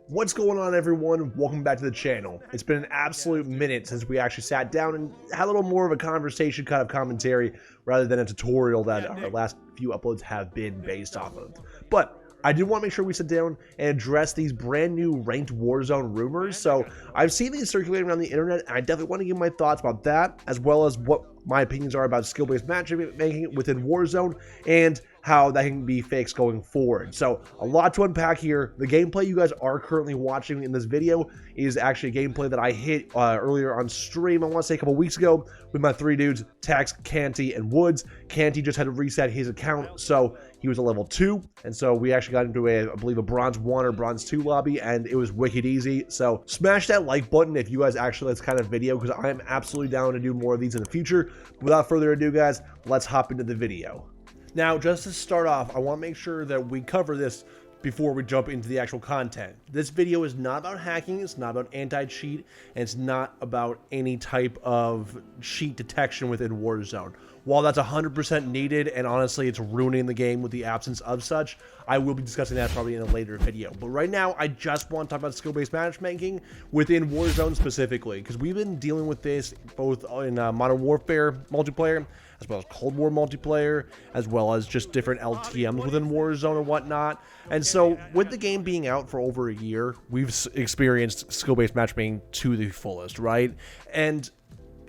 What's going on, everyone? Welcome back to the channel. It's been an absolute minute since we actually sat down and had a little more of a conversation, kind of commentary, rather than a tutorial that our last few uploads have been based off of. But I do want to make sure we sit down and address these brand new ranked Warzone rumors. So I've seen these circulating around the internet, and I definitely want to give my thoughts about that, as well as what my opinions are about skill-based matchmaking within Warzone and how that can be fixed going forward. So a lot to unpack here. The gameplay you guys are currently watching in this video is actually a gameplay that I hit earlier on stream, I want to say a couple weeks ago, with my three dudes, Tax, Canty, and Woods. Canty just had to reset his account, so he was a level 2, and so we actually got into I believe a bronze 1 or bronze 2 lobby, and it was wicked easy. So smash that like button if you guys actually like this kind of video, because I am absolutely down to do more of these in the future. Without further ado, guys, let's hop into the video. Now, just to start off, I want to make sure that we cover this before we jump into the actual content. This video is not about hacking, it's not about anti-cheat, and it's not about any type of cheat detection within Warzone. While that's 100% needed, and honestly it's ruining the game with the absence of such, I will be discussing that probably in a later video. But right now, I just want to talk about skill-based matchmaking within Warzone specifically, because we've been dealing with this both in Modern Warfare multiplayer, as well as Cold War multiplayer, as well as just different LTMs within Warzone and whatnot. And so, with the game being out for over a year, we've experienced skill-based matchmaking to the fullest, right? And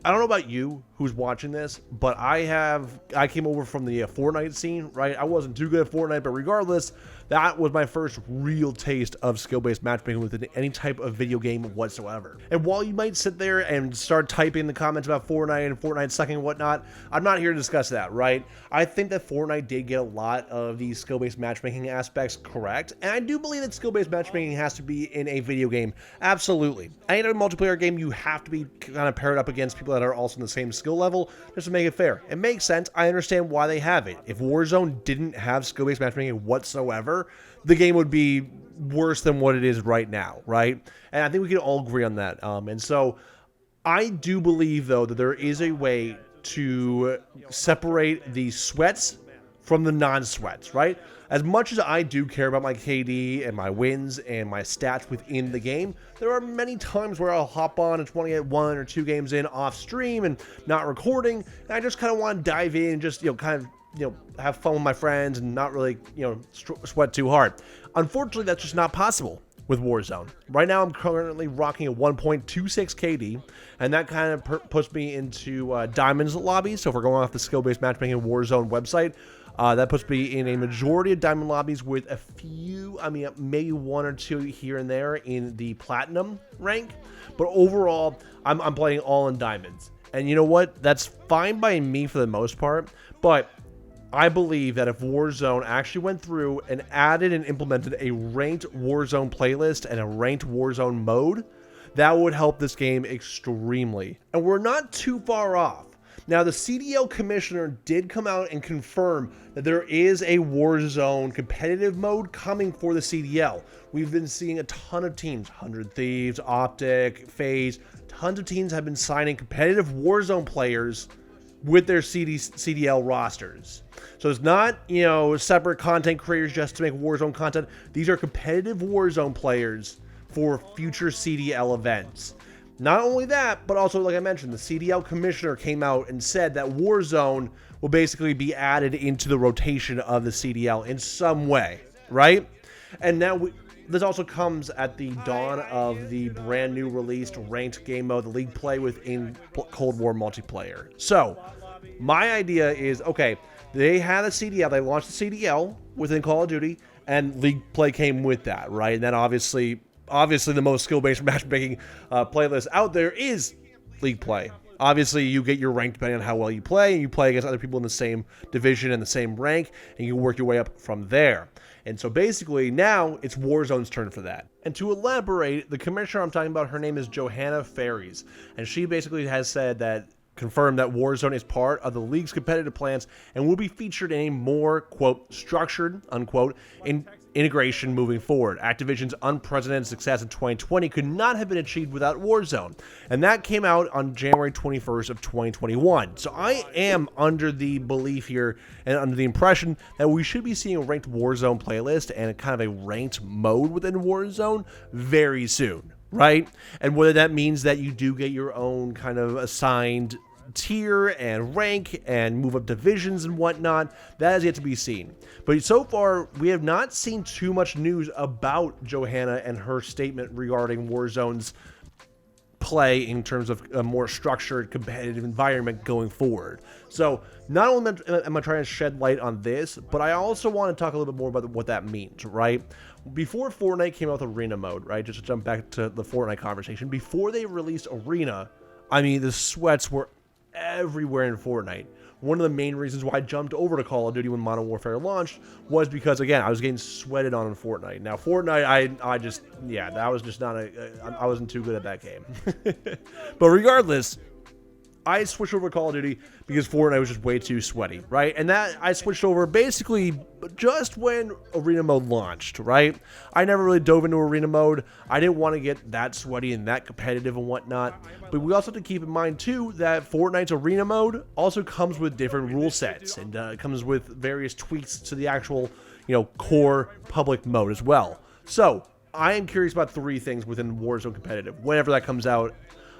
I don't know about you who's watching this, but I came over from the Fortnite scene, right? I wasn't too good at Fortnite, but regardless, that was my first real taste of skill-based matchmaking within any type of video game whatsoever. And while you might sit there and start typing in the comments about Fortnite and Fortnite sucking and whatnot, I'm not here to discuss that, right? I think that Fortnite did get a lot of these skill-based matchmaking aspects correct, and I do believe that skill-based matchmaking has to be in a video game. Absolutely. Any other multiplayer game, you have to be kind of paired up against people that are also in the same skill level, just to make it fair. It makes sense. I understand why they have it. If Warzone didn't have skill-based matchmaking whatsoever, the game would be worse than what it is right now, right? And I think we can all agree on that. And so I do believe, though, that there is a way to separate the sweats from the non-sweats, right? As much as I do care about my KD and my wins and my stats within the game, there are many times where I'll hop on and 20 at 1 or 2 games in off stream and not recording, and I just kind of want to dive in and just, have fun with my friends and not really, sweat too hard. Unfortunately, that's just not possible with Warzone. Right now, I'm currently rocking a 1.26 KD, and that kind of puts me into Diamonds lobbies. So if we're going off the skill-based matchmaking Warzone website, that puts me in a majority of Diamond lobbies with a few, maybe 1 or 2 here and there in the Platinum rank. But overall, I'm playing all in Diamonds. And you know what? That's fine by me for the most part, but I believe that if Warzone actually went through and added and implemented a ranked Warzone playlist and a ranked Warzone mode, that would help this game extremely. And we're not too far off. Now, the CDL commissioner did come out and confirm that there is a Warzone competitive mode coming for the CDL. We've been seeing a ton of teams, 100 Thieves, Optic, FaZe, tons of teams have been signing competitive Warzone players with their CDL rosters. So it's not, separate content creators just to make Warzone content. These are competitive Warzone players for future CDL events. Not only that, but also, like I mentioned, the CDL commissioner came out and said that Warzone will basically be added into the rotation of the CDL in some way, right? And now this also comes at the dawn of the brand new released ranked game mode, the League Play within Cold War multiplayer. So my idea is, okay, they had a CDL, they launched the CDL within Call of Duty, and League Play came with that, right? And then obviously the most skill-based matchmaking playlist out there is League Play. Obviously, you get your rank depending on how well you play, and you play against other people in the same division and the same rank, and you work your way up from there. And so basically, now it's Warzone's turn for that. And to elaborate, the commissioner I'm talking about, her name is Johanna Ferries, and she basically has said that, confirmed that Warzone is part of the league's competitive plans and will be featured in a more, quote, structured, unquote, integration moving forward. Activision's unprecedented success in 2020 could not have been achieved without Warzone, and that came out on January 21st of 2021. So I am under the belief here and under the impression that we should be seeing a ranked Warzone playlist and a kind of a ranked mode within Warzone very soon, right? And whether that means that you do get your own kind of assigned tier and rank and move up divisions and whatnot, that is yet to be seen. But so far, we have not seen too much news about Johanna and her statement regarding Warzone's play in terms of a more structured, competitive environment going forward. So not only am I trying to shed light on this, but I also want to talk a little bit more about what that means, right? Before Fortnite came out with Arena mode, right? Just to jump back to the Fortnite conversation, before they released Arena, I mean, the sweats were everywhere in Fortnite. One of the main reasons why I jumped over to Call of Duty when Modern Warfare launched was because, again, I was getting sweated on in Fortnite. Now, Fortnite, I just, yeah, that was just not I wasn't too good at that game. But regardless, I switched over to Call of Duty because Fortnite was just way too sweaty, right? And that I switched over basically just when Arena mode launched, right? I never really dove into Arena mode. I didn't want to get that sweaty and that competitive and whatnot. But we also have to keep in mind, too, that Fortnite's Arena mode also comes with different rule sets. And it comes with various tweaks to the actual, core public mode as well. So I am curious about three things within Warzone competitive, whenever that comes out.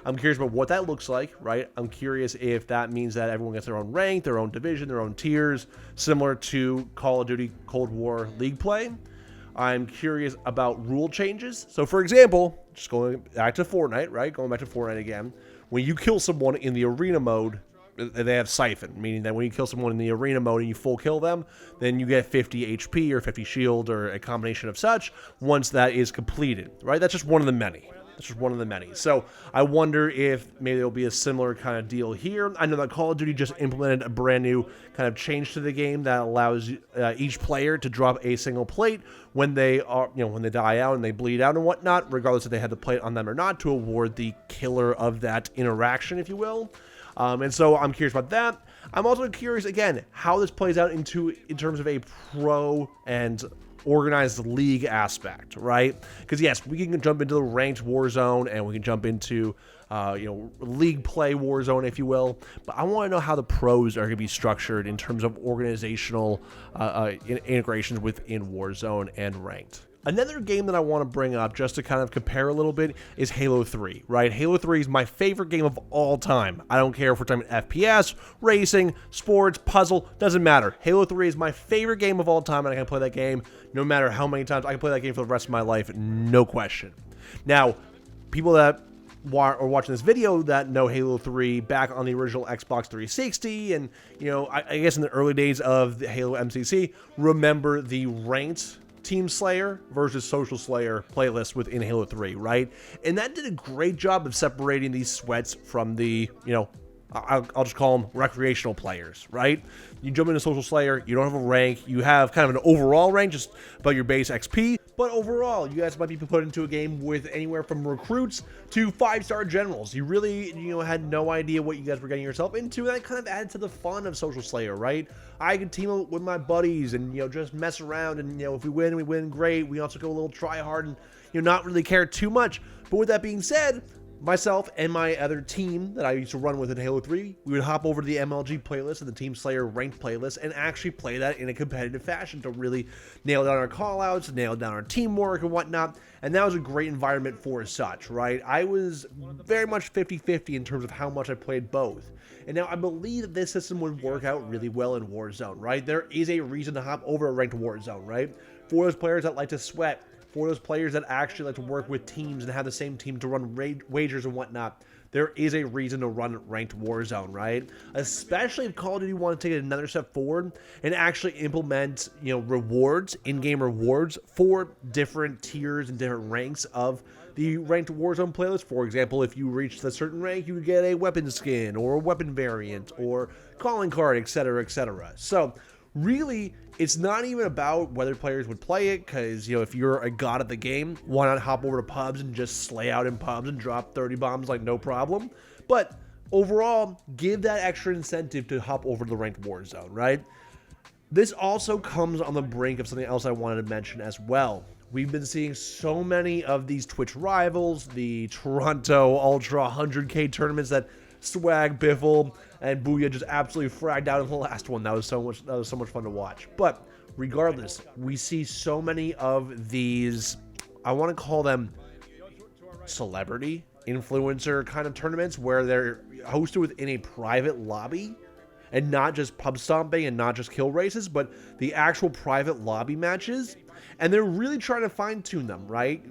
I'm curious about what that looks like, right? I'm curious if that means that everyone gets their own rank, their own division, their own tiers, similar to Call of Duty Cold War League play. I'm curious about rule changes. So, for example, just going back to Fortnite, right? Going back to Fortnite again. When you kill someone in the arena mode, they have Siphon, meaning that when you kill someone in the arena mode and you full kill them, then you get 50 HP or 50 shield or a combination of such once that is completed, right? That's just one of the many. That's just one of the many. So I wonder if maybe there'll be a similar kind of deal here. I know that Call of Duty just implemented a brand new kind of change to the game that allows each player to drop a single plate when they are, when they die out and they bleed out and whatnot, regardless if they had the plate on them or not, to award the killer of that interaction, if you will. And so I'm curious about that. I'm also curious, again, how this plays out in terms of a pro and organized league aspect, right? Because yes, we can jump into the ranked Warzone and we can jump into league play Warzone, if you will, but I want to know how the pros are going to be structured in terms of organizational integrations within Warzone and ranked. Another game that I want to bring up just to kind of compare a little bit is Halo 3, right? Halo 3 is my favorite game of all time. I don't care if we're talking FPS, racing, sports, puzzle, doesn't matter. Halo 3 is my favorite game of all time, and I can play that game no matter how many times. I can play that game for the rest of my life, no question. Now, people that are watching this video that know Halo 3 back on the original Xbox 360 and, I guess in the early days of the Halo MCC, remember the ranked Team Slayer versus Social Slayer playlist within Halo 3, right? And that did a great job of separating these sweats from the, I'll just call them recreational players, right? You jump into Social Slayer, you don't have a rank, you have kind of an overall rank just about your base XP, but overall, you guys might be put into a game with anywhere from recruits to 5-star generals. You really, had no idea what you guys were getting yourself into, and that kind of added to the fun of Social Slayer, right? I could team up with my buddies and, just mess around, and, if we win, great. We also go a little try hard and, not really care too much. But with that being said, myself and my other team that I used to run with in Halo 3, we would hop over to the MLG playlist and the Team Slayer ranked playlist and actually play that in a competitive fashion to really nail down our callouts, nail down our teamwork and whatnot. And that was a great environment for such, right? I was very much 50-50 in terms of how much I played both. And now I believe that this system would work out really well in Warzone, right? There is a reason to hop over a ranked Warzone, right? For those players that like to sweat, for those players that actually like to work with teams and have the same team to run wagers and whatnot, there is a reason to run ranked Warzone, right? Especially if Call of Duty want to take it another step forward and actually implement, rewards, in-game rewards for different tiers and different ranks of the ranked Warzone playlist. For example, if you reached a certain rank, you would get a weapon skin or a weapon variant or calling card, etc., etc. So really, it's not even about whether players would play it, because, if you're a god at the game, why not hop over to pubs and just slay out in pubs and drop 30 bombs like no problem? But overall, give that extra incentive to hop over to the ranked Warzone, right? This also comes on the brink of something else I wanted to mention as well. We've been seeing so many of these Twitch rivals, the Toronto Ultra 100K tournaments that Swag, Biffle, and Booyah just absolutely fragged out in the last one. That was so much fun to watch. But regardless, we see so many of these, I want to call them celebrity influencer kind of tournaments where they're hosted within a private lobby and not just pub stomping and not just kill races, but the actual private lobby matches. And they're really trying to fine tune them, right?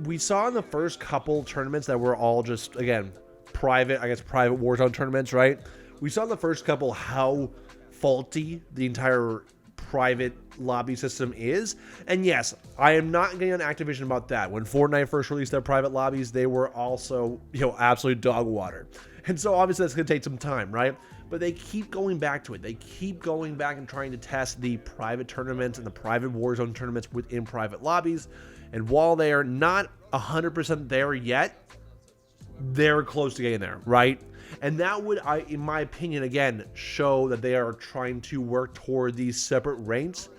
We saw in the first couple tournaments that were all just, again, private Warzone tournaments, right? We saw in the first couple how faulty the entire private lobby system is. And yes, I am not getting on Activision about that. When Fortnite first released their private lobbies, they were also, absolute dog water. And so obviously that's going to take some time, right? But they keep going back to it. They keep going back and trying to test the private tournaments and the private Warzone tournaments within private lobbies. And while they are not 100% there yet, they're close to getting there, right? And that would, in my opinion, again, show that they are trying to work toward these separate ranked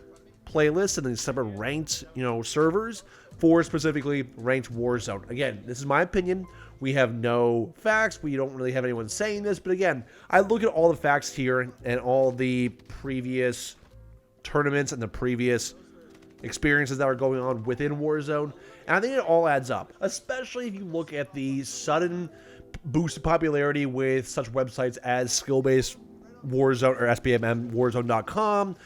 playlists and these separate ranked, servers for specifically ranked Warzone. Again, this is my opinion. We have no facts. We don't really have anyone saying this. But again, I look at all the facts here and all the previous tournaments and the previous experiences that are going on within Warzone, and I think it all adds up, especially if you look at the sudden boost of popularity with such websites as skill-based Warzone or SBMM Warzone.com,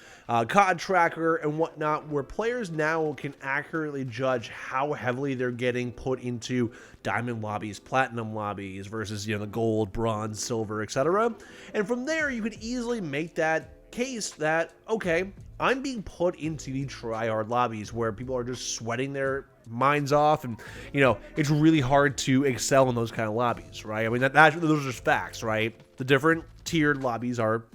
COD Tracker, and whatnot, where players now can accurately judge how heavily they're getting put into diamond lobbies, platinum lobbies versus the gold, bronze, silver, etc. And from there, you could easily make that case that, okay, I'm being put into the tryhard lobbies where people are just sweating their minds off, and it's really hard to excel in those kind of lobbies, right? I mean, those are just facts, right? The different tiered lobbies are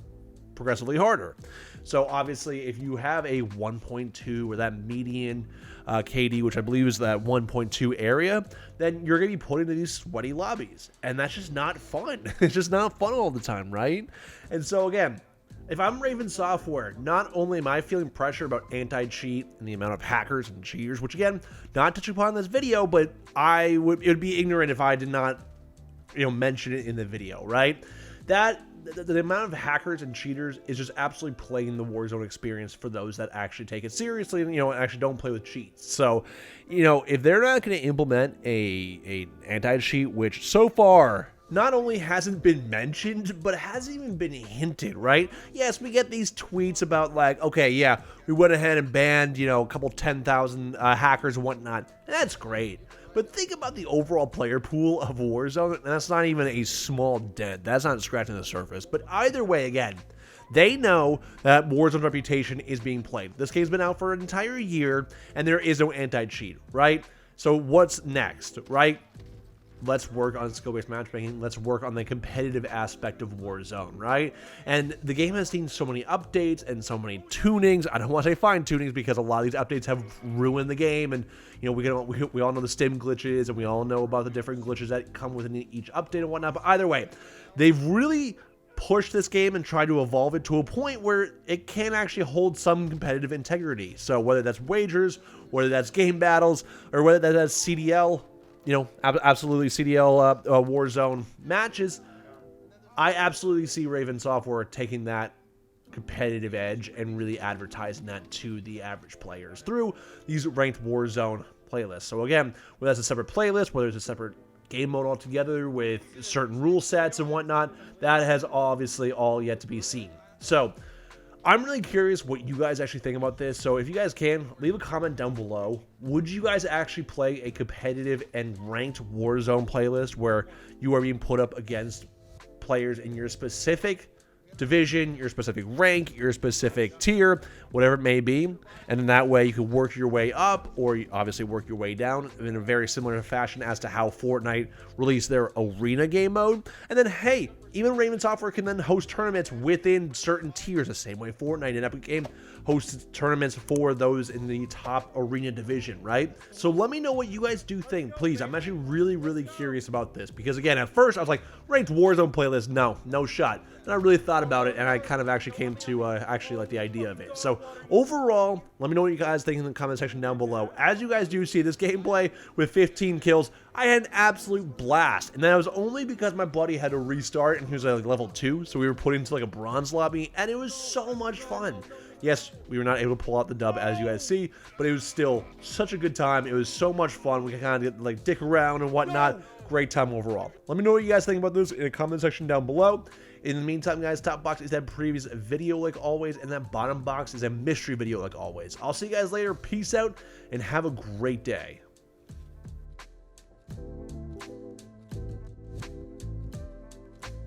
progressively harder. So obviously, if you have a 1.2 or that median KD, which I believe is that 1.2 area, then you're going to be put into these sweaty lobbies, and that's just not fun. It's just not fun all the time, right? And so again, if I'm Raven Software, not only am I feeling pressure about anti-cheat and the amount of hackers and cheaters, which again, not touching upon this video, but it would be ignorant if I did not, mention it in the video, right? That the amount of hackers and cheaters is just absolutely plaguing the Warzone experience for those that actually take it seriously and, actually don't play with cheats. So, if they're not going to implement a anti-cheat, which so far not only hasn't been mentioned, but hasn't even been hinted, right? Yes, we get these tweets about like, okay, yeah, we went ahead and banned, a couple 10,000 hackers and whatnot. And that's great. But think about the overall player pool of Warzone, and that's not even a small dent. That's not scratching the surface. But either way, again, they know that Warzone's reputation is being played. This game's been out for an entire year, and there is no anti-cheat, right? So what's next, right? Let's work on skill-based matchmaking. Let's work on the competitive aspect of Warzone, right? And the game has seen so many updates and so many tunings. I don't want to say fine-tunings because a lot of these updates have ruined the game. And, we all know the stim glitches, and we all know about the different glitches that come within each update and whatnot. But either way, they've really pushed this game and tried to evolve it to a point where it can actually hold some competitive integrity. So whether that's wagers, whether that's game battles, or whether that's CDL, absolutely CDL Warzone matches, I absolutely see Raven Software taking that competitive edge and really advertising that to the average players through these ranked Warzone playlists. So again, whether that's a separate playlist, whether it's a separate game mode altogether with certain rule sets and whatnot, that has obviously all yet to be seen. So I'm really curious what you guys actually think about this. So if you guys can, leave a comment down below. Would you guys actually play a competitive and ranked Warzone playlist where you are being put up against players in your specific division, your specific rank, your specific tier, whatever it may be, and then that way you can work your way up, or you obviously work your way down in a very similar fashion as to how Fortnite released their arena game mode. And then, hey, even Raven Software can then host tournaments within certain tiers, the same way Fortnite and Epic Game hosted tournaments for those in the top arena division, right? So let me know what you guys do think, please. I'm actually really curious about this, because again, at first I was like, ranked Warzone playlist, no shot. Then I really thought about it, and I kind of actually came to actually like the idea of it. So overall, let me know what you guys think in the comment section down below. As you guys do see, this gameplay with 15 kills, I had an absolute blast, and that was only because my buddy had to restart, and he was at like level 2, so we were put into like a bronze lobby, and it was so much fun. Yes, we were not able to pull out the dub, as you guys see, but it was still such a good time. It was so much fun. We could kind of like dick around and whatnot. Great time overall. Let me know what you guys think about this in the comment section down below. In the meantime, guys, top box is that previous video like always, and that bottom box is a mystery video like always. I'll see you guys later. Peace out, and have a great day.